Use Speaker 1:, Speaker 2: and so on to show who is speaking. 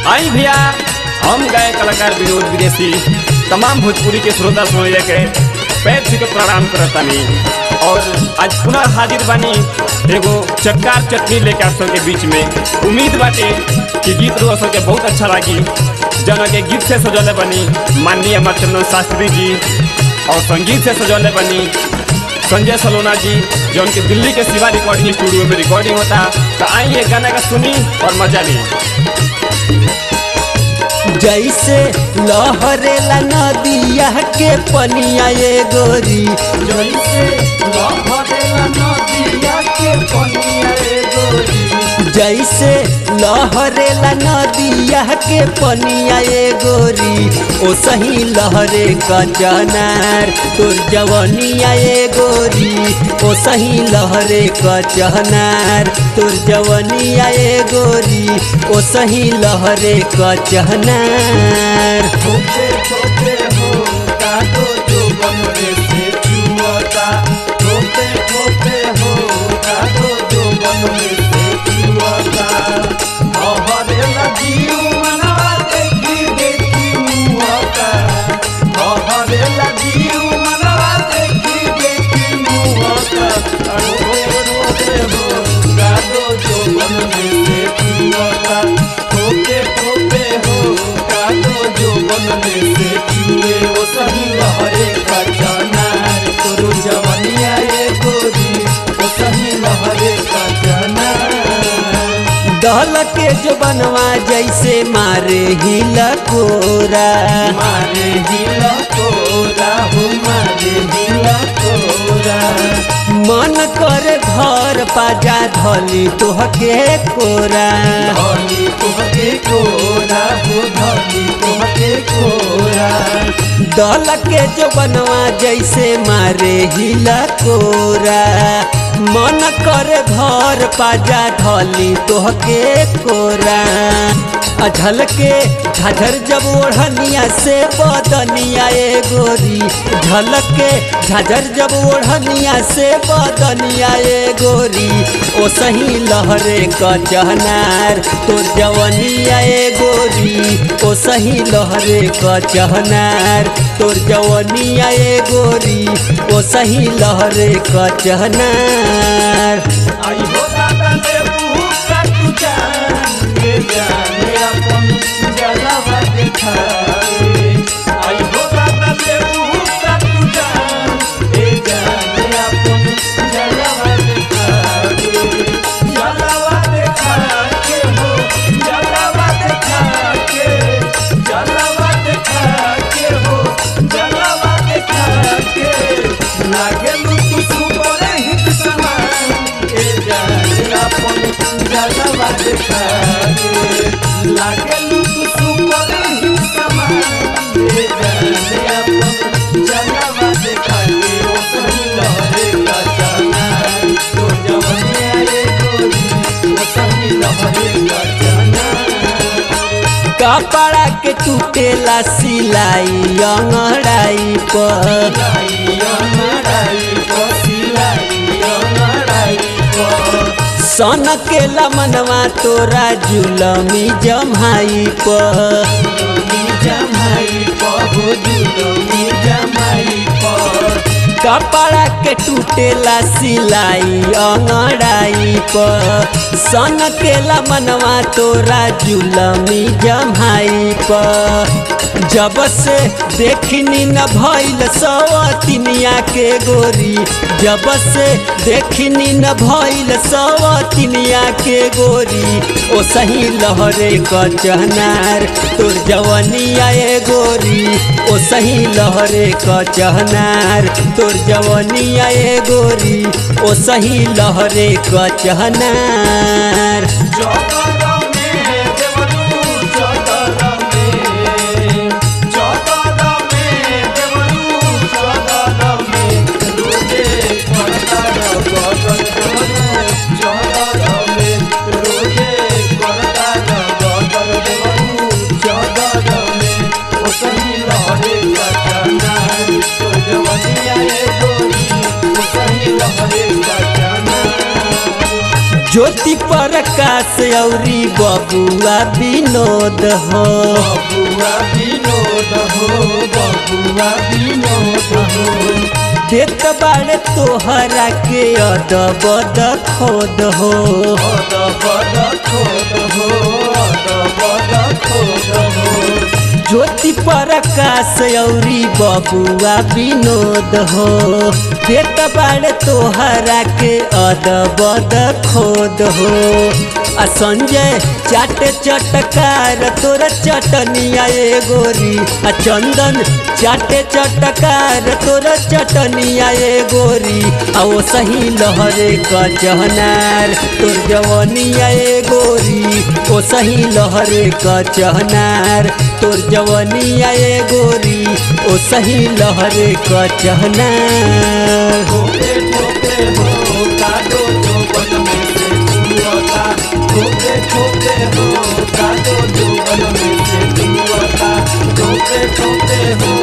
Speaker 1: आई भैया हम गए कलाकार विनोद विदेशी तमाम भोजपुरी के श्रोता सुन के पैर छू के प्रणाम करतानी और आज पुनः हाजिर बानी एगो चक्कार चटनी लेके आप सबके बीच में। उम्मीद बाटे कि गीत रो सबके बहुत अच्छा लगी। जना के गीत से सजौले बनी माननीय अमरचंदन शास्त्री जी और संगीत से सजौले बनी संजय सलोना जी जो उनके दिल्ली के शिवा रिकॉर्डिंग स्टूडियो में रिकॉर्डिंग होता। तो आइए गाना का सुनी और मजा ली।
Speaker 2: जैसे लहरेला नदिया के पनिया ये गोरी,
Speaker 3: जैसे लहरेला नदिया के पनिया ये गोरी,
Speaker 2: जैसे लहरेला नदिया के पनिया ये गोरी, ओ सही लहरे का चनार तोर जवनिया ये गोरी, ओ सही लहरे का चनार तोर जवनिया ये गोरी, ओ सही लहरे का चनार।
Speaker 3: ठोके ठोके हो काटो जो बनरे से चुआता, ठोके ठोके हो काटो जो बनरे से चुआता। हहरेला जीव मनवा देखी देखी मुआता, हहरेला जीव मनवा देखी देखी मुआता। रोके रोके हो काटो जो बनरे से चुआता, ठोके ठोके हो काटो जो बनरे से चुए। वो सही लहरे का चनार तोरो जवनिया ये गोरी, वो सही लहरे का चनार।
Speaker 2: दहल के जो बनवा जैसे मारे हिला कोरा,
Speaker 3: मारे हिला कोरा हो मारे हिला कोरा।
Speaker 2: मन करे घर पाजा धली तोहके कोरा,
Speaker 3: धली तोहके कोरा हो धली तोहके कोरा।
Speaker 2: दहल के जो बनवा जैसे मारे हिला कोरा, मन करे घर पाजा धली तोहके कोरा। अझल के झाझर जब ओढ़निया से बदनिया ए गोरी, झलक के झाझर जब ओढ़निया से बदनिया ए गोरी, ओ सही लहरे का चहनार तोर जवनिया ए गोरी, ओ सही लहरे का चहनार तोर जवनिया ए गोरी, ओ सही लहरे का चहनार।
Speaker 3: आई हो दादा ले मुँह का तू जान के जाने अपन जलवा दिखाए। आई हो दादा ले मुँह का तू जान के जाने अपन जलवा दिखाए। जलवा दिखा के हो जलवा दिखा के, जलवा दिखा के हो जलवा दिखा के। लागे तू सुपर हिट समान के जाने अपन जलवा दिखा के। लागे तू सुपर हिट समान के जाने अपन जलवा दिखा के। ओ सही लहरे का चनार तो जवनिया ये गोरी, ओ सही लहरे का चनार।
Speaker 2: कपड़ा के टूटेला सिलाई अंगड़ाई पर, सन के लमनवा तोरा जुलमी जमाई पर, कपड़ा के टूटेला सिलाई अंगड़ाई पर, सन के लमनवा तोरा जुलमी जमाई पर। जब से देखनी न भइल सवतिनिया के गोरी, जब से देखनी न भइल सवतिनिया के गोरी, ओ सही लहरे का चहनार तोर जवनिया ए गोरी, ओ सही लहरे का चहनार तोर जवनिया ए गोरी, ओ सही लहरे का चहनार। ज्योति प्रकाश औरी बबुआ विनोद हो
Speaker 3: बबुआ विनोद हो बबुआ विनोद हो
Speaker 2: देत बाड़े तोहरा के अदबद खोद हो
Speaker 3: अद बद खोद हो अद बद खोद हो
Speaker 2: ज्योति प्रकाश औरी बबुआ विनोद हो देत बाड़े तोहरा के अदबद खोद हो आ संजय चाटे चटकार तोरा चटनिया ए गोरी आ चंदन चाटे चटकार तोरा चटनिया ए गोरी आ ओ सही लहरे का चहनार तोर जवनिया ए गोरी ओ सही लहरे का चहनार तोर जवनिया ए गोरी ओ सही लहरे का चहनार
Speaker 3: ठोके ठोके हो कादो जो बन में से चुआता ठोके ठोके हो कादो जो बन में से चुआता ठोके ठोके हो